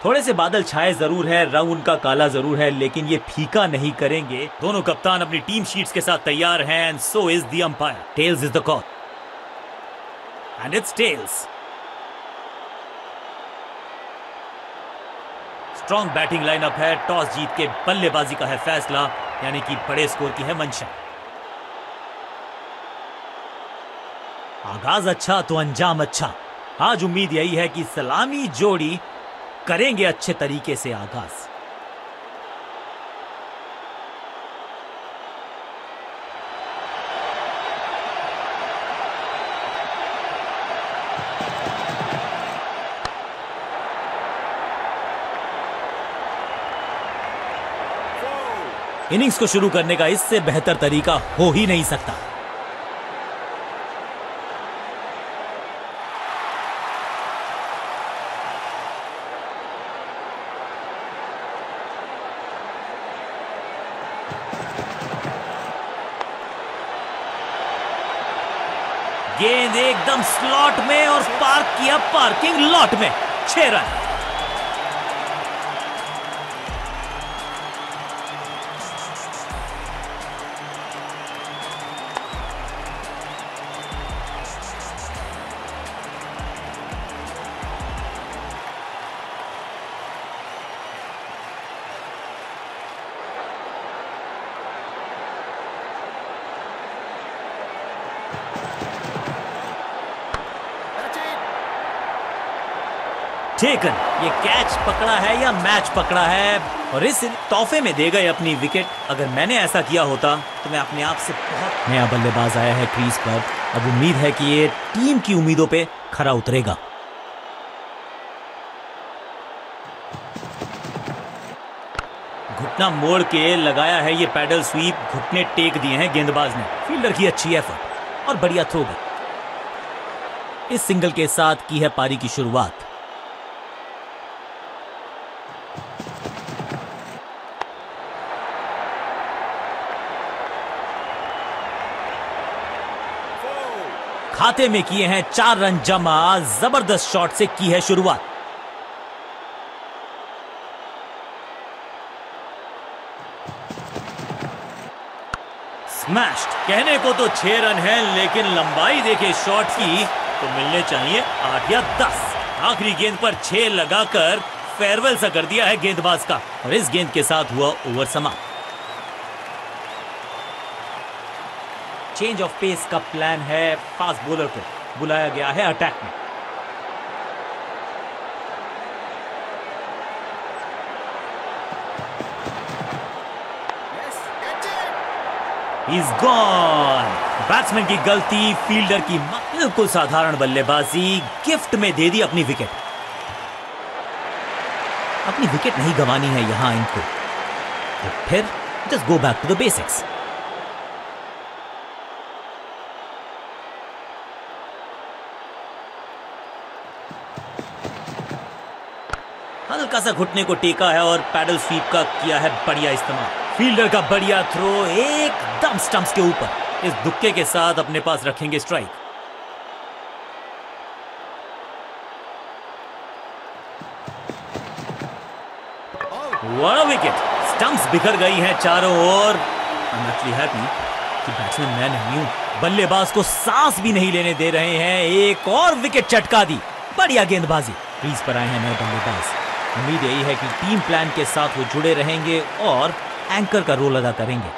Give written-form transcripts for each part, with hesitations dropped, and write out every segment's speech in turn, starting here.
थोड़े से बादल छाए जरूर है, रंग उनका काला जरूर है, लेकिन ये फीका नहीं करेंगे। दोनों कप्तान अपनी टीम शीट्स के साथ तैयार हैं and so is the umpire. Tails is the call and it's tails. Strong batting lineup है। टॉस जीत के बल्लेबाजी का है फैसला, यानी कि बड़े स्कोर की है मंशा। आगाज अच्छा तो अंजाम अच्छा। आज उम्मीद यही है कि सलामी जोड़ी करेंगे अच्छे तरीके से आगाज। इनिंग्स को शुरू करने का इससे बेहतर तरीका हो ही नहीं सकता। गेंद एकदम स्लॉट में और पार्क किया पार्किंग लॉट में। 6 रन। टेकन। ये कैच पकड़ा है या मैच पकड़ा है, और इस तोहफे में दे गए अपनी विकेट। अगर मैंने ऐसा किया होता तो मैं अपने आप से बहुत। नया बल्लेबाज आया है क्रीज पर। अब उम्मीद है कि ये टीम की उम्मीदों पे खरा उतरेगा। घुटना मोड़ के लगाया है ये पैडल स्वीप। घुटने टेक दिए हैं गेंदबाज ने। फील्डर की अच्छी एफर्ट और बढ़िया थ्रो भी। इस सिंगल के साथ की है पारी की शुरुआत। खाते में किए हैं 4 रन जमा। जबरदस्त शॉट से की है शुरुआत। स्मैश्ड। कहने को तो 6 रन है, लेकिन लंबाई देखे शॉट की तो मिलने चाहिए 8 या 10। आखिरी गेंद पर 6 लगाकर फेयरवेल सा कर दिया है गेंदबाज का, और इस गेंद के साथ हुआ ओवर समाप्त। चेंज ऑफ पेस का प्लान है। फास्ट बॉलर को बुलाया गया है अटैक में। He's gone। बैट्समैन की गलती, फील्डर की बिल्कुल साधारण बल्लेबाजी गिफ्ट में दे दी अपनी विकेट। अपनी विकेट नहीं गंवानी है यहां इनको, तो फिर just go back to the basics. हल्का सा घुटने को टेका है और पैडल स्वीप का किया है बढ़िया इस्तेमाल। फील्डर का बढ़िया थ्रो एकदम स्टंप्स के ऊपर। इस दुक्के के साथ अपने पास रखेंगे strike. What a wicket. Stumps बिखर गई हैं चारों ओर। आई एम एक्चुअली हैप्पी कि बैट्समैन मैं नहीं हूं। बल्लेबाज को सांस भी नहीं लेने दे रहे हैं। एक और विकेट चटका दी। बढ़िया गेंदबाजी। क्रीज पर आए हैं नए बल्लेबाज। उम्मीद यही है कि टीम प्लान के साथ वो जुड़े रहेंगे और एंकर का रोल अदा करेंगे।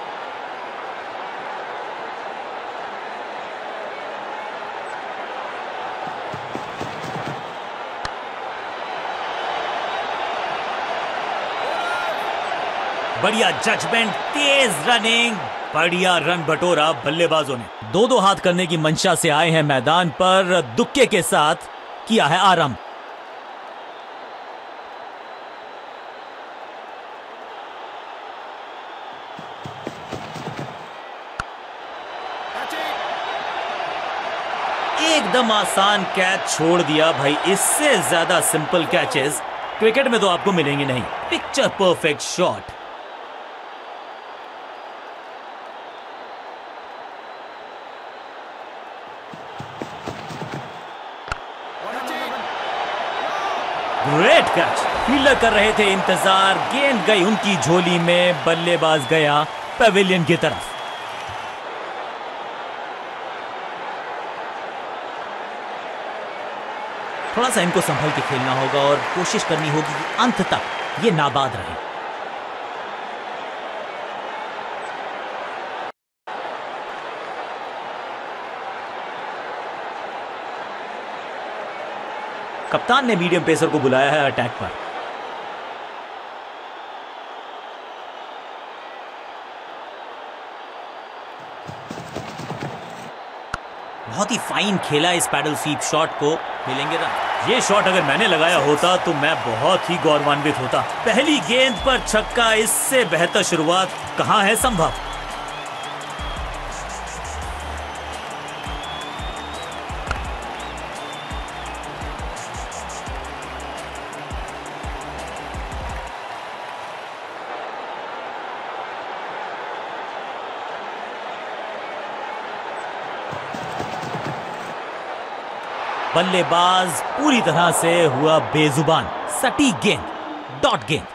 बढ़िया जजमेंट, तेज रनिंग, बढ़िया रन बटोरा बल्लेबाजों ने। 2-2 हाथ करने की मंशा से आए हैं मैदान पर। दुक्के के साथ किया है आराम। एकदम आसान कैच छोड़ दिया भाई। इससे ज्यादा सिंपल कैचेस क्रिकेट में तो आपको मिलेंगे नहीं। Picture perfect shot. Great catch. Fielder कर रहे थे इंतजार, गेंद गई उनकी झोली में, बल्लेबाज गया पवेलियन की तरफ। थोड़ा सा इनको संभल के खेलना होगा और कोशिश करनी होगी कि अंत तक ये नाबाद रहे। कप्तान ने मीडियम पेसर को बुलाया है अटैक पर। बहुत ही फाइन खेला इस पैडल स्वीप शॉट को, मिलेंगे रन। ये शॉट अगर मैंने लगाया होता तो मैं बहुत ही गौरवान्वित होता। पहली गेंद पर छक्का, इससे बेहतर शुरुआत कहां है संभव। बल्लेबाज पूरी तरह से हुआ बेजुबान। सटीक गेंद, डॉट गेंद।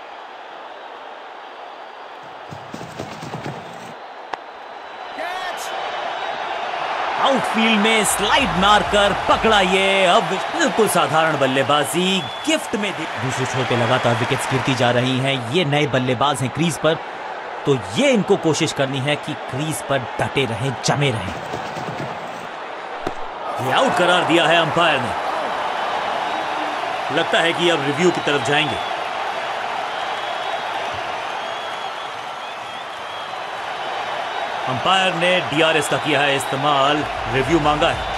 आउटफील्ड में स्लाइड मारकर पकड़ा ये। अब बिल्कुल साधारण बल्लेबाजी गिफ्ट में दी। दूसरे छोर पे लगातार विकेट्स गिरती जा रही हैं। ये नए बल्लेबाज हैं क्रीज पर, तो ये इनको कोशिश करनी है कि क्रीज पर डटे रहें, जमे रहें। ये आउट करार दिया है अंपायर ने। लगता है कि अब रिव्यू की तरफ जाएंगे। अंपायर ने डीआरएस का किया है इस्तेमाल, रिव्यू मांगा है।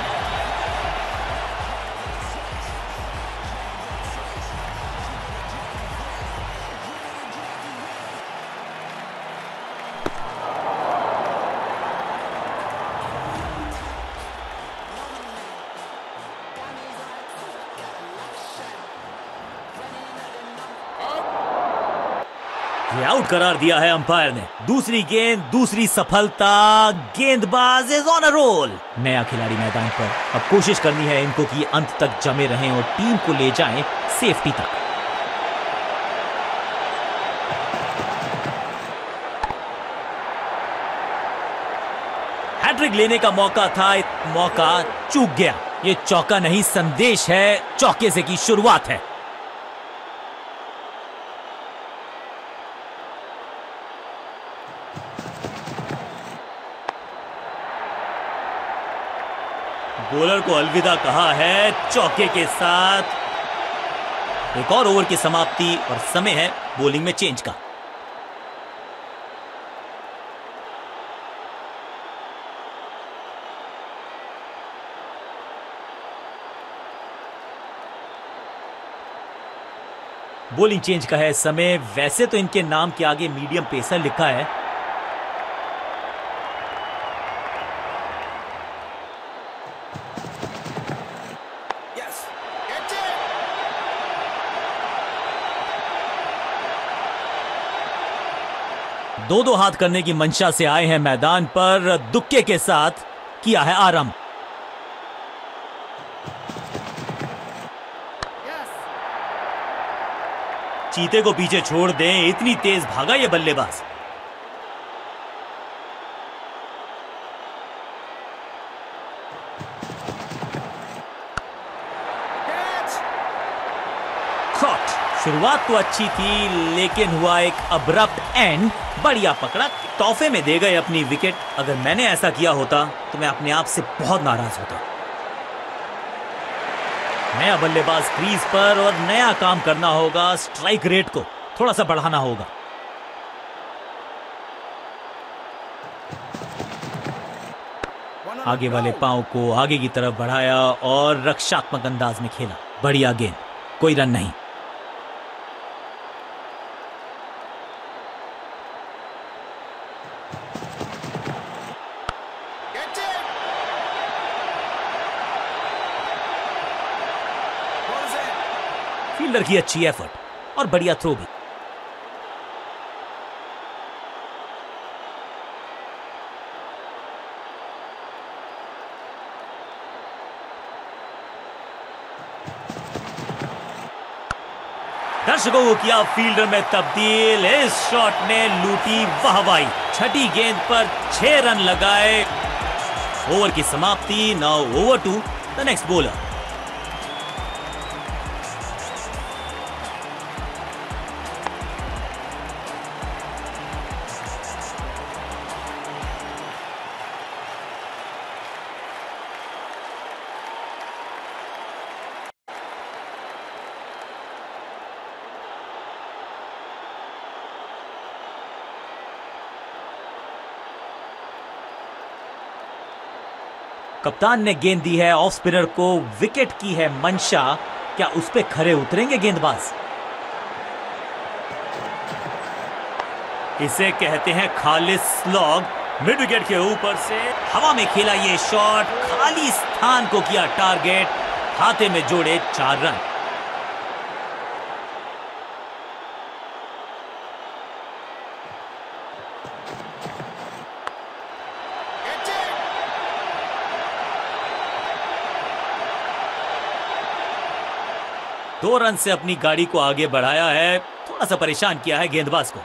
आउट करार दिया है अंपायर ने। दूसरी गेंद, दूसरी सफलता। गेंदबाज इज ऑन अ रोल। नया खिलाड़ी मैदान पर। अब कोशिश करनी है इनको कि अंत तक जमे रहें और टीम को ले जाएं सेफ्टी तक। हैट्रिक लेने का मौका था, मौका चूक गया। ये चौका नहीं, संदेश है चौके से की शुरुआत है। बॉलर को अलविदा कहा है चौके के साथ। एक और ओवर की समाप्ति और समय है बॉलिंग में चेंज का। बॉलिंग चेंज का है समय। वैसे तो इनके नाम के आगे मीडियम पेसर लिखा है, दो हाथ करने की मंशा से आए हैं मैदान पर। दुक्के के साथ किया है आरंभ। चीते को पीछे छोड़ दें, इतनी तेज भागा ये बल्लेबाज। शुरुआत तो अच्छी थी, लेकिन हुआ एक अब्रप्ट एंड। बढ़िया पकड़ा, तोहफे में दे गए अपनी विकेट। अगर मैंने ऐसा किया होता तो मैं अपने आप से बहुत नाराज होता। नया बल्लेबाज क्रीज पर और नया काम करना होगा। स्ट्राइक रेट को थोड़ा सा बढ़ाना होगा। आगे वाले पांव को आगे की तरफ बढ़ाया और रक्षात्मक अंदाज में खेला। बढ़िया गेंद, कोई रन नहीं। फील्डर की अच्छी एफर्ट और बढ़िया थ्रो भी। दर्शकों को किया फील्डर में तब्दील। इस शॉट ने लूटी वाहवाही। छठी गेंद पर 6 रन लगाए। ओवर की समाप्ति। Now over to the next bowler. कप्तान ने गेंद दी है ऑफ स्पिनर को। विकेट की है मंशा। क्या उस पे खरे उतरेंगे गेंदबाज? इसे कहते हैं खालिस स्लॉग। मिड विकेट के ऊपर से हवा में खेला ये शॉट। खाली स्थान को किया टारगेट। खाते में जोड़े 4 रन। दो रन से अपनी गाड़ी को आगे बढ़ाया है। थोड़ा सा परेशान किया है गेंदबाज को।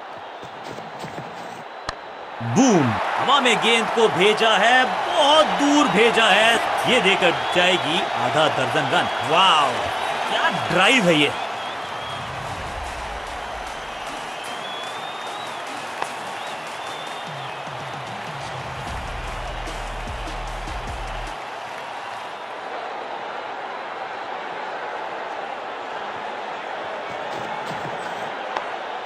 बूम, हवा में गेंद को भेजा है। बहुत दूर भेजा है। ये देकर जाएगी आधा दर्जन रन। वाह, क्या ड्राइव है ये।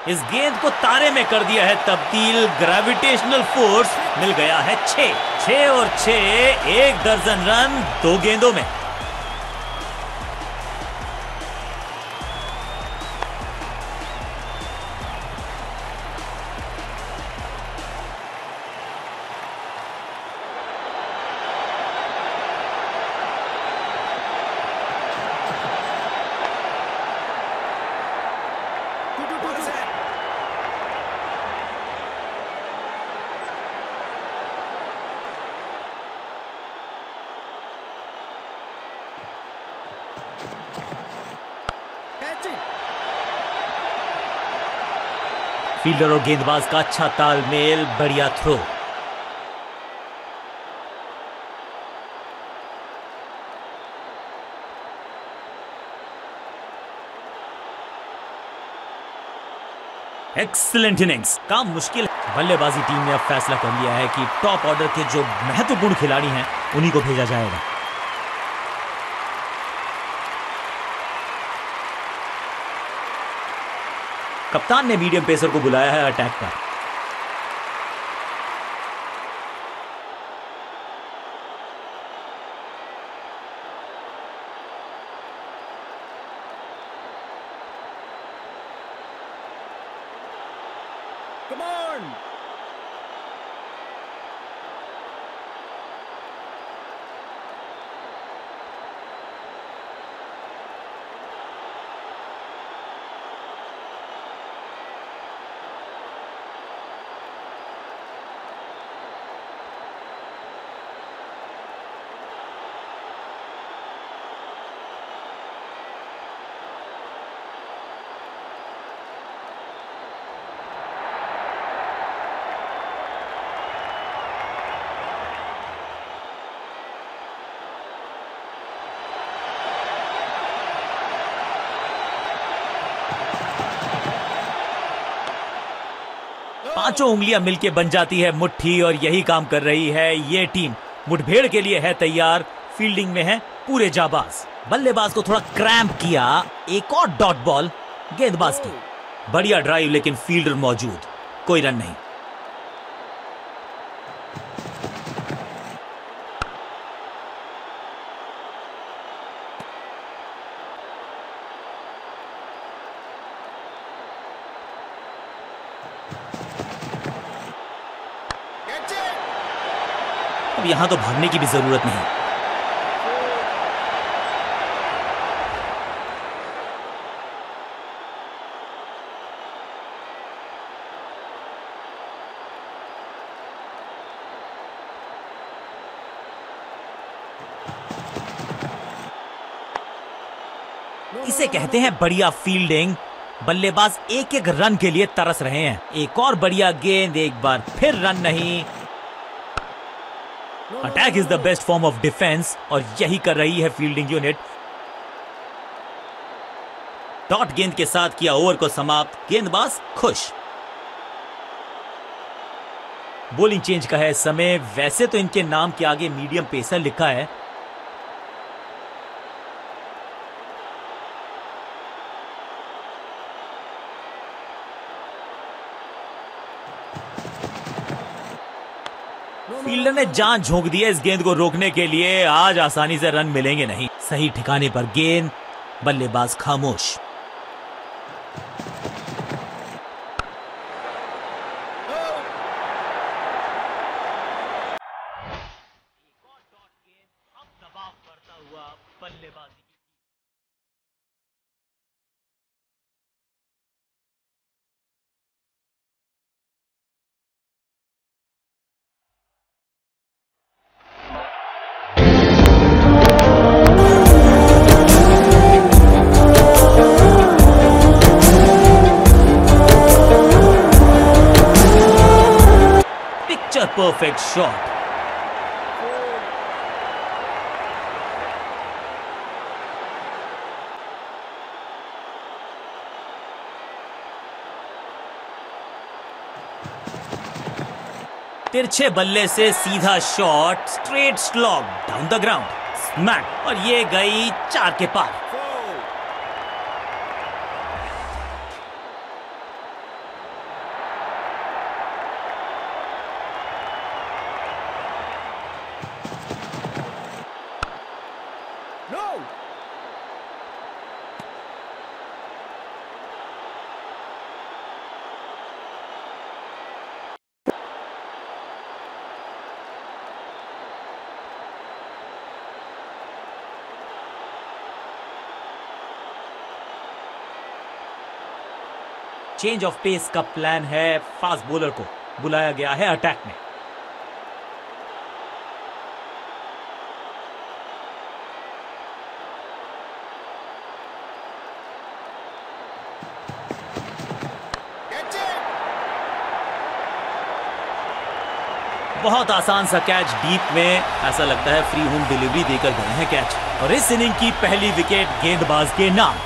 इस गेंद को तारे में कर दिया है तब्दील। ग्रेविटेशनल फोर्स मिल गया है 6 और 6, 1 दर्जन रन 2 गेंदों में। फील्डर और गेंदबाज का अच्छा तालमेल। बढ़िया थ्रो। Excellent innings. काम मुश्किल। बल्लेबाजी टीम ने अब फैसला कर लिया है कि टॉप ऑर्डर के जो महत्वपूर्ण खिलाड़ी हैं उन्हीं को भेजा जाएगा। कप्तान ने मीडियम पेसर को बुलाया है अटैक पर। Come on! पांचों उंगलियां मिलके बन जाती है मुट्ठी और यही काम कर रही है ये टीम। मुठभेड़ के लिए है तैयार। फील्डिंग में है पूरे जाबाज। बल्लेबाज को थोड़ा क्रैम्प किया। एक और डॉट बॉल गेंदबाज की। बढ़िया ड्राइव लेकिन फील्डर मौजूद। कोई रन नहीं। अब यहां तो भागने की भी जरूरत नहीं। इसे कहते हैं बढ़िया फील्डिंग। बल्लेबाज एक एक रन के लिए तरस रहे हैं। एक और बढ़िया गेंद, एक बार फिर रन नहीं। Attack is the best form of defence और यही कर रही है फील्डिंग यूनिट। डॉट गेंद के साथ किया ओवर को समाप्त, गेंदबाज खुश। बॉलिंग चेंज का है समय। वैसे तो इनके नाम के आगे मीडियम पेसर लिखा है। फील्डर ने जान झोंक दी है इस गेंद को रोकने के लिए। आज आसानी से रन मिलेंगे नहीं। सही ठिकाने पर गेंद, बल्लेबाज खामोश। बल्लेबाजी पिक्चर परफेक्ट शॉट। तिरछे बल्ले से सीधा shot, straight slog down the ground, smack, और ये गई 4 के पार। चेंज ऑफ पेस का प्लान है। फास्ट बॉलर को बुलाया गया है अटैक में। बहुत आसान सा कैच डीप में। ऐसा लगता है फ्री होम डिलीवरी देकर गए हैं कैच। और इस इनिंग की पहली विकेट गेंदबाज के नाम।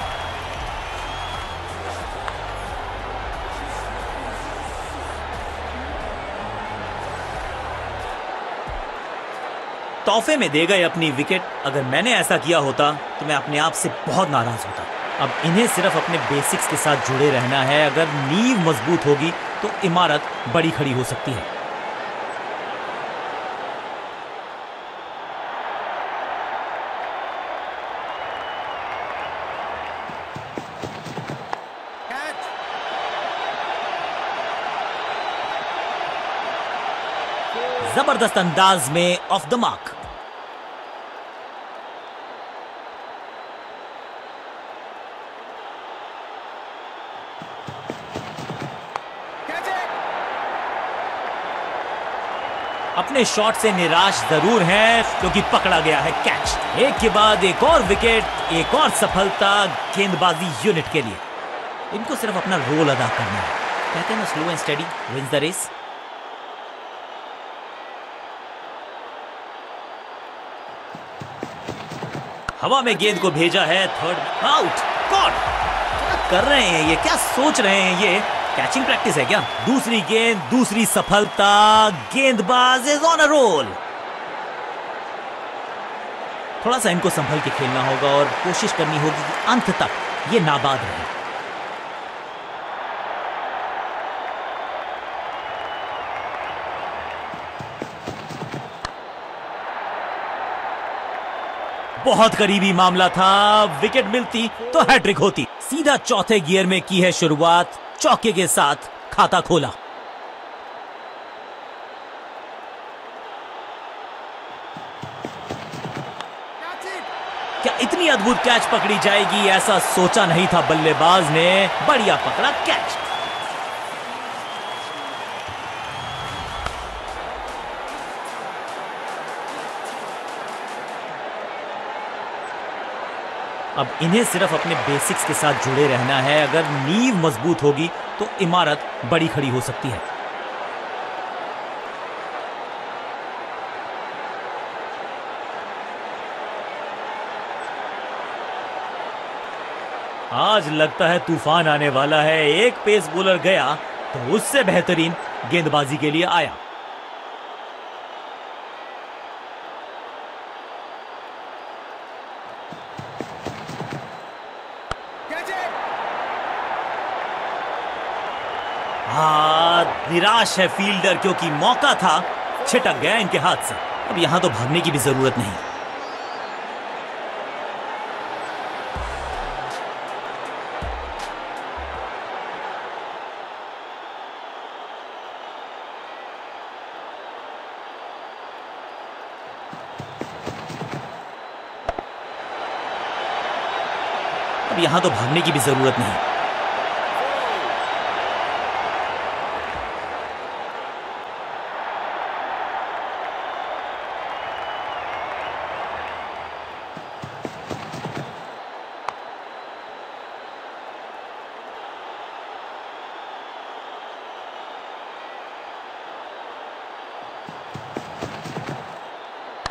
तोहफे में दे गए अपनी विकेट। अगर मैंने ऐसा किया होता तो मैं अपने आप से बहुत नाराज होता। अब इन्हें सिर्फ अपने बेसिक्स के साथ जुड़े रहना है। अगर नींव मजबूत होगी तो इमारत बड़ी खड़ी हो सकती है। जबरदस्त अंदाज में ऑफ द मार्क। अपने शॉट से निराश जरूर हैं क्योंकि पकड़ा गया है कैच। एक के बाद एक और विकेट, एक और सफलता गेंदबाजी यूनिट के लिए। इनको सिर्फ अपना रोल अदा करना है। कहते हैं ना, slow and steady wins the race. हवा में गेंद को भेजा है, थर्ड आउट। कॉट। क्या कर रहे हैं ये, क्या सोच रहे हैं ये? कैचिंग प्रैक्टिस है क्या? दूसरी गेंद, दूसरी सफलता, गेंदबाज इज ऑन अ रोल। थोड़ा सा इनको संभल के खेलना होगा और कोशिश करनी होगी कि अंत तक ये नाबाद रहे। बहुत करीबी मामला था। विकेट मिलती तो हैट्रिक होती। सीधा चौथे गियर में की है शुरुआत। चौके के साथ खाता खोला। क्या इतनी अद्भुत कैच पकड़ी जाएगी, ऐसा सोचा नहीं था बल्लेबाज ने। बढ़िया पकड़ा कैच। अब इन्हें सिर्फ अपने बेसिक्स के साथ जुड़े रहना है। अगर नींव मजबूत होगी तो इमारत बड़ी खड़ी हो सकती है। आज लगता है तूफान आने वाला है। एक पेस बॉलर गया तो उससे बेहतरीन गेंदबाजी के लिए आया। निराश है फील्डर क्योंकि मौका था, छिटक गया इनके हाथ से। अब यहां तो भागने की भी जरूरत नहीं। अब यहां तो भागने की भी जरूरत नहीं।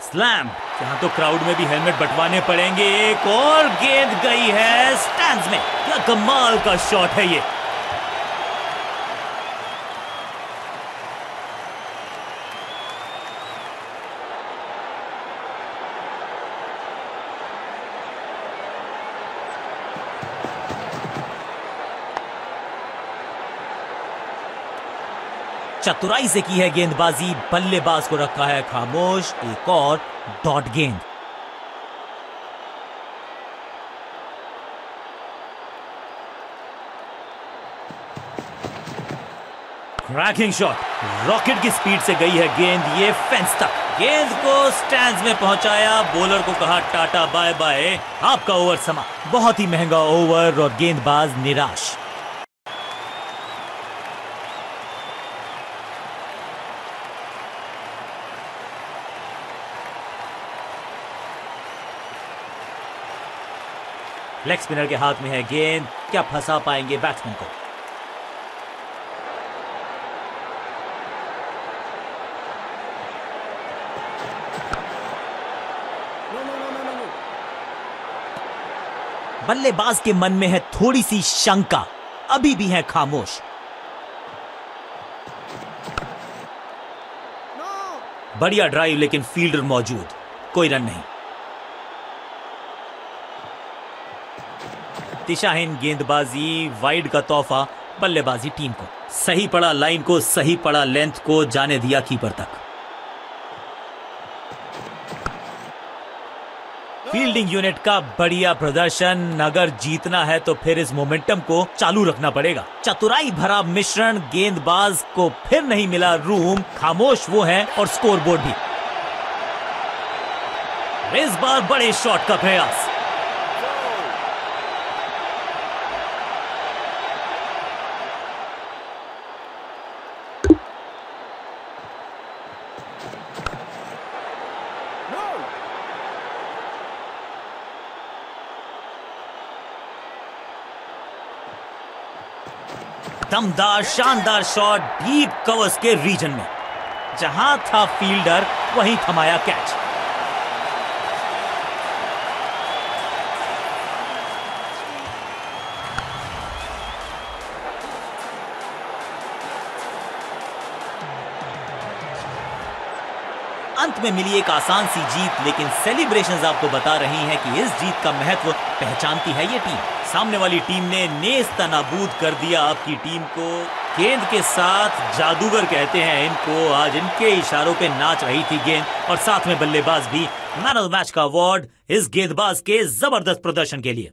स्लैम। यहां तो क्राउड में भी हेलमेट बंटवाने पड़ेंगे। एक और गेंद गई है स्टैंड्स में। क्या कमाल का शॉट है ये। चतुराई से की है गेंदबाजी, बल्लेबाज को रखा है खामोश। एक और डॉट गेंद। क्रैकिंग शॉट, रॉकेट की स्पीड से गई है गेंद ये फेंस तक। गेंद को स्टैंड्स में पहुंचाया, बॉलर को कहा टाटा बाय बाय, आपका ओवर समाप्त। बहुत ही महंगा ओवर और गेंदबाज निराश। लेग स्पिनर के हाथ में है गेंद, क्या फंसा पाएंगे बैट्समैन को। बल्लेबाज के मन में है थोड़ी सी शंका, अभी भी है खामोश। बढ़िया ड्राइव लेकिन फील्डर मौजूद, कोई रन नहीं। दिशाहीन गेंदबाजी, वाइड का तोहफा बल्लेबाजी टीम को। सही पड़ा लाइन को, सही पड़ा लेंथ को, जाने दिया कीपर तक। फील्डिंग यूनिट का बढ़िया प्रदर्शन। अगर जीतना है तो फिर इस मोमेंटम को चालू रखना पड़ेगा। चतुराई भरा मिश्रण, गेंदबाज को फिर नहीं मिला रूम, खामोश वो है और स्कोरबोर्ड भी। इस बार बड़े शॉट का प्रयास। दमदार शानदार शॉट डीप कवर्स के रीजन में। जहां था फील्डर वहीं थमाया कैच। अंत में मिली एक आसान सी जीत, लेकिन सेलिब्रेशंस आपको बता रही हैं कि इस जीत का महत्व पहचानती है ये टीम। सामने वाली टीम ने नेस्तनाबूद कर दिया आपकी टीम को। गेंद के साथ जादूगर कहते हैं इनको। आज इनके इशारों पे नाच रही थी गेंद और साथ में बल्लेबाज भी। मैन ऑफ द मैच का अवार्ड इस गेंदबाज के जबरदस्त प्रदर्शन के लिए।